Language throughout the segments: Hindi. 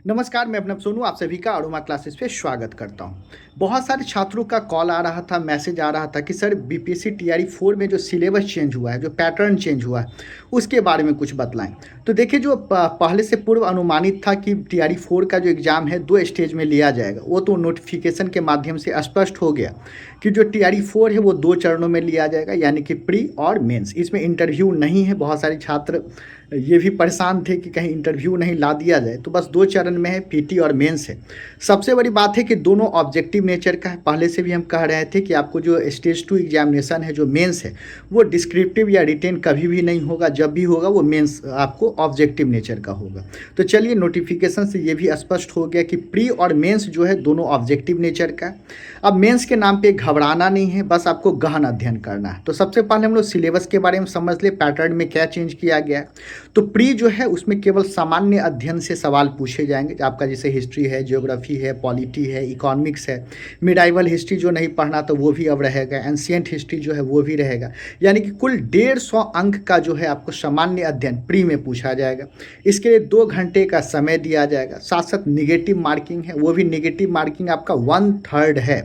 नमस्कार, मैं अपना सोनू आप सभी का अरोमा क्लासेस पे स्वागत करता हूँ। बहुत सारे छात्रों का कॉल आ रहा था, मैसेज आ रहा था कि सर बीपीएससी टीआरई 4 में जो सिलेबस चेंज हुआ है, जो पैटर्न चेंज हुआ है, उसके बारे में कुछ बतलाएं। तो देखिए, जो पहले से पूर्व अनुमानित था कि टीआरई 4 का जो एग्ज़ाम है 2 स्टेज में लिया जाएगा, वो तो नोटिफिकेशन के माध्यम से स्पष्ट हो गया कि जो टीआरई 4 है वो 2 चरणों में लिया जाएगा, यानी कि प्री और मेंस। इसमें इंटरव्यू नहीं है। बहुत सारे छात्र ये भी परेशान थे कि कहीं इंटरव्यू नहीं ला दिया जाए, तो बस 2 चरण में है, पीटी और मेंस है। सबसे बड़ी बात है कि दोनों ऑब्जेक्टिव नेचर का है। पहले से भी हम कह रहे थे कि आपको जो स्टेज 2 एग्जामिनेशन है, जो मेंस है, वो डिस्क्रिप्टिव या रिटेन कभी भी नहीं होगा। जब भी होगा वो मेंस आपको ऑब्जेक्टिव नेचर का होगा। तो चलिए, नोटिफिकेशन से ये भी स्पष्ट हो गया कि प्री और मेंस जो है दोनों ऑब्जेक्टिव नेचर का है। अब मेंस के नाम पे घबराना नहीं है, बस आपको गहन अध्ययन करना है। तो सबसे पहले हम लोग सिलेबस के बारे में समझ ले, पैटर्न में क्या चेंज किया गया है। तो प्री जो है उसमें केवल सामान्य अध्ययन से सवाल पूछे जाएंगे। आपका जैसे हिस्ट्री है, ज्योग्राफी है, पॉलिटी है, इकोनॉमिक्स है। मिडाइवल हिस्ट्री जो नहीं पढ़ना तो वो भी अब रहेगा। एंशिएंट हिस्ट्री जो है वो भी रहेगा। यानी कि कुल 150 अंक का जो है आपको सामान्य अध्ययन प्री में पूछा जाएगा। इसके लिए 2 घंटे का समय दिया जाएगा। साथ साथ निगेटिव मार्किंग है, वो भी निगेटिव मार्किंग आपका 1/3 है।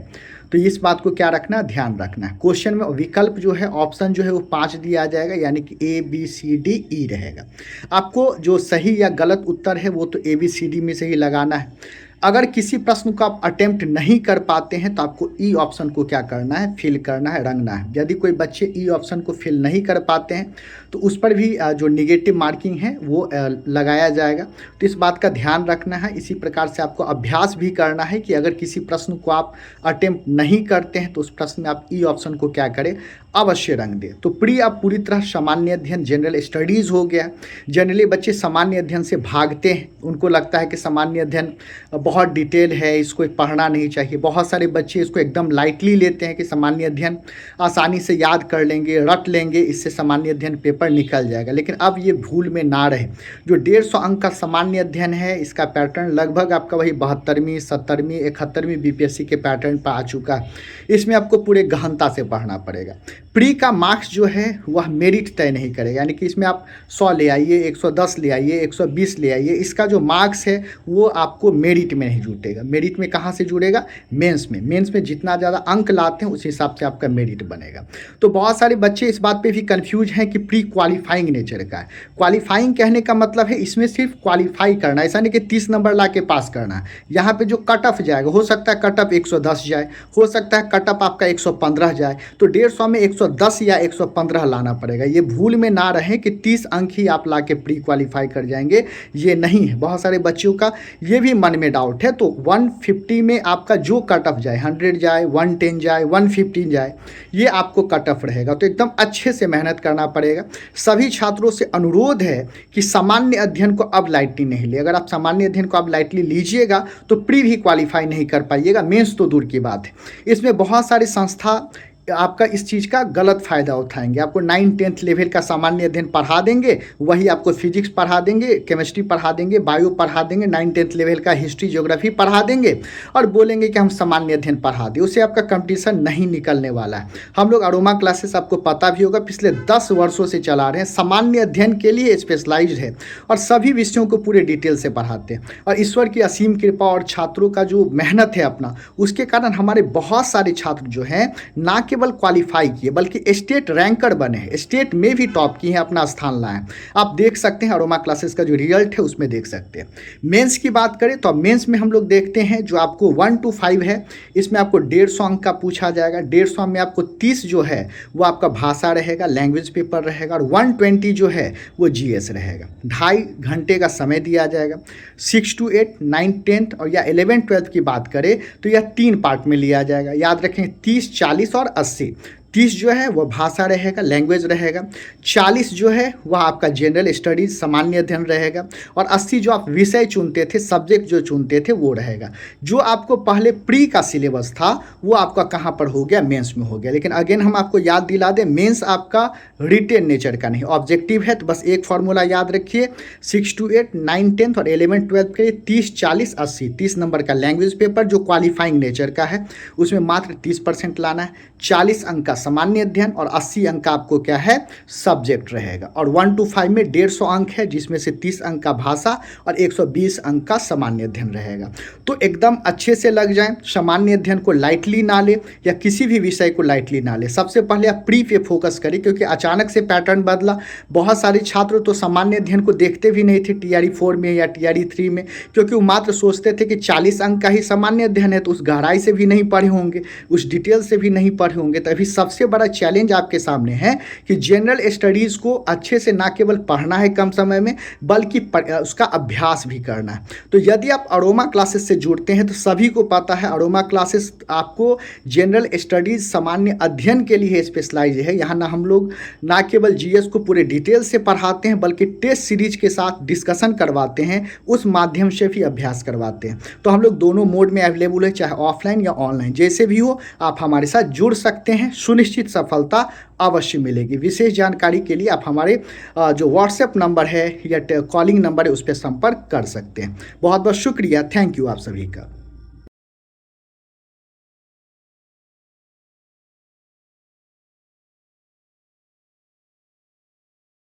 तो इस बात को क्या रखना, ध्यान रखना है। क्वेश्चन में विकल्प जो है, ऑप्शन जो है वो 5 दिया जाएगा, यानी कि ABCDE रहेगा। आपको जो सही या गलत उत्तर है वो तो ABCD में से ही लगाना है। अगर किसी प्रश्न को आप अटेम्प्ट नहीं कर पाते हैं तो आपको ई ऑप्शन को क्या करना है, फिल करना है, रंगना है। यदि कोई बच्चे ई ऑप्शन को फिल नहीं कर पाते हैं तो उस पर भी जो निगेटिव मार्किंग है वो लगाया जाएगा। तो इस बात का ध्यान रखना है। इसी प्रकार से आपको अभ्यास भी करना है कि अगर किसी प्रश्न को आप अटेम्प्ट नहीं करते हैं तो उस प्रश्न में आप ई ऑप्शन को क्या करें, अवश्य रंग दें। तो प्री अब पूरी तरह सामान्य अध्ययन, जनरल स्टडीज़ हो गया। जनरली बच्चे सामान्य अध्ययन से भागते हैं। उनको लगता है कि सामान्य अध्ययन बहुत डिटेल है, इसको पढ़ना नहीं चाहिए। बहुत सारे बच्चे इसको एकदम लाइटली लेते हैं कि सामान्य अध्ययन आसानी से याद कर लेंगे, रट लेंगे, इससे सामान्य अध्ययन पेपर निकल जाएगा। लेकिन अब ये भूल में ना रहे। जो 150 अंक का सामान्य अध्ययन है, इसका पैटर्न लगभग आपका वही 72वीं, 70वीं, 71वीं बीपीएससी के पैटर्न पर आ चुका है। इसमें आपको पूरे गहनता से पढ़ना पड़ेगा। प्री का मार्क्स जो है वह मेरिट तय नहीं करेगा, यानी कि इसमें आप 100 ले आइए, 110 ले आइए, 120 ले आइए, इसका जो मार्क्स है वो आपको मेरिट में नहीं जुटेगा। मेरिट में कहाँ से जुड़ेगा, मेंस में। मेंस में जितना ज़्यादा अंक लाते हैं उस हिसाब से आपका मेरिट बनेगा। तो बहुत सारे बच्चे इस बात पे भी कंफ्यूज हैं कि प्री क्वालिफाइंग नेचर का है। क्वालिफाइंग कहने का मतलब है इसमें सिर्फ क्वालिफाई करना, ऐसा नहीं कि 30 नंबर ला के पास करना है। यहाँ पे जो कट ऑफ जाएगा, हो सकता है कट ऑफ 110 जाए, हो सकता है कट ऑफ आपका 115 जाए, तो 150 में 110 या 115 लाना पड़ेगा। ये भूल में ना रहे कि 30 अंक ही आप ला के प्री क्वालिफाई कर जाएंगे, ये नहीं है। बहुत सारे बच्चों का ये भी मन में डाउट है। तो 150 में आपका जो कट ऑफ जाए, 100 जाए, 110 जाए, 115 जाए, ये आपको कट ऑफ रहेगा। तो एकदम अच्छे से मेहनत करना पड़ेगा। सभी छात्रों से अनुरोध है कि सामान्य अध्ययन को अब लाइटली नहीं ले। अगर आप सामान्य अध्ययन को अब लाइटली लीजिएगा तो प्री भी क्वालिफाई नहीं कर पाइएगा, मेंस तो दूर की बात है। इसमें बहुत सारी संस्था आपका इस चीज़ का गलत फ़ायदा उठाएंगे। आपको 9-10 लेवल का सामान्य अध्ययन पढ़ा देंगे, वही आपको फिजिक्स पढ़ा देंगे, केमिस्ट्री पढ़ा देंगे, बायो पढ़ा देंगे, 9-10 लेवल का हिस्ट्री, ज्योग्राफी पढ़ा देंगे और बोलेंगे कि हम सामान्य अध्ययन पढ़ा दें। उससे आपका कंपटीशन नहीं निकलने वाला है। हम लोग अरोमा क्लासेस, आपको पता भी होगा, पिछले 10 वर्षों से चला रहे हैं। सामान्य अध्ययन के लिए स्पेशलाइज्ड है और सभी विषयों को पूरे डिटेल से पढ़ाते हैं। और ईश्वर की असीम कृपा और छात्रों का जो मेहनत है अपना, उसके कारण हमारे बहुत सारे छात्र जो हैं ना केवल क्वालिफाई किए बल्कि स्टेट रैंकर बने हैं, स्टेट में भी टॉप किए हैं, अपना स्थान लाए हैं। आप देख सकते हैं, अरोमा क्लासेस का जो रिजल्ट है उसमें देख सकते हैं। मेंस की बात करें तो मेंस में हम लोग देखते हैं जो आपको 1 to 5 है, इसमें आपको 150 अंक का पूछा जाएगा। 150 में आपको 30 जो है वो आपका भाषा रहेगा, लैंग्वेज पेपर रहेगा, और 120 जो है वो GS रहेगा। 2.5 घंटे का समय दिया जाएगा। 6 to 8, 9, 10 और या 11, 12 की बात करें तो यह 3 पार्ट में लिया जाएगा। याद रखें, 30, 40 और 80। 30 जो है वो भाषा रहेगा, लैंग्वेज रहेगा। 40 जो है वह आपका जनरल स्टडीज, सामान्य अध्ययन रहेगा। और 80 जो आप विषय चुनते थे, सब्जेक्ट जो चुनते थे, वो रहेगा। जो आपको पहले प्री का सिलेबस था वो आपका कहाँ पर हो गया, मेंस में हो गया। लेकिन अगेन हम आपको याद दिला दें, मेंस आपका रिटेन नेचर का नहीं, ऑब्जेक्टिव है। तो बस एक फार्मूला याद रखिए, 6 to 8, 9, 10 और 11, 12 के लिए 30, 40, 80। 30 नंबर का लैंग्वेज पेपर जो क्वालिफाइंग नेचर का है, उसमें मात्र 30% लाना है। 40 अंक का सामान्य अध्ययन और 80 अंक का आपको क्या है सब्जेक्ट रहेगा। और 1 to 5 में 150 अंक है, जिसमें से 30 अंक का भाषा और 120 अंक का सामान्य अध्ययन रहेगा। तो एकदम अच्छे से लग जाएं, सामान्य अध्ययन को लाइटली ना ले या किसी भी विषय को लाइटली ना ले। सबसे पहले आप प्री पे फोकस करें, क्योंकि अचानक से पैटर्न बदला। बहुत सारे छात्र तो सामान्य अध्ययन को देखते भी नहीं थे TRE 4 में या TRE 3 में, क्योंकि वो मात्र सोचते थे कि 40 अंक का ही सामान्य अध्ययन है, तो उस गहराई से भी नहीं पढ़े होंगे, उस डिटेल से भी नहीं पढ़े होंगे। तो अभी सबसे बड़ा चैलेंज आपके सामने है कि जनरल स्टडीज़ को अच्छे से ना केवल पढ़ना है कम समय में, बल्कि उसका अभ्यास भी करना है। तो यदि आप अरोमा क्लासेस से जुड़ते हैं तो सभी को पता है अरोमा क्लासेस आपको जनरल स्टडीज़ सामान्य अध्ययन के लिए स्पेशलाइज है। यहाँ ना हम लोग ना केवल GS को पूरे डिटेल से पढ़ाते हैं, बल्कि टेस्ट सीरीज के साथ डिस्कशन करवाते हैं, उस माध्यम से भी अभ्यास करवाते हैं। तो हम लोग दोनों मोड में अवेलेबल है, चाहे ऑफलाइन या ऑनलाइन, जैसे भी हो आप हमारे साथ जुड़ सकते हैं। सुनिश्चित सफलता अवश्य मिलेगी। विशेष जानकारी के लिए आप हमारे जो व्हाट्सएप नंबर है या कॉलिंग नंबर है उस पर संपर्क कर सकते हैं। बहुत बहुत शुक्रिया, थैंक यू आप सभी का।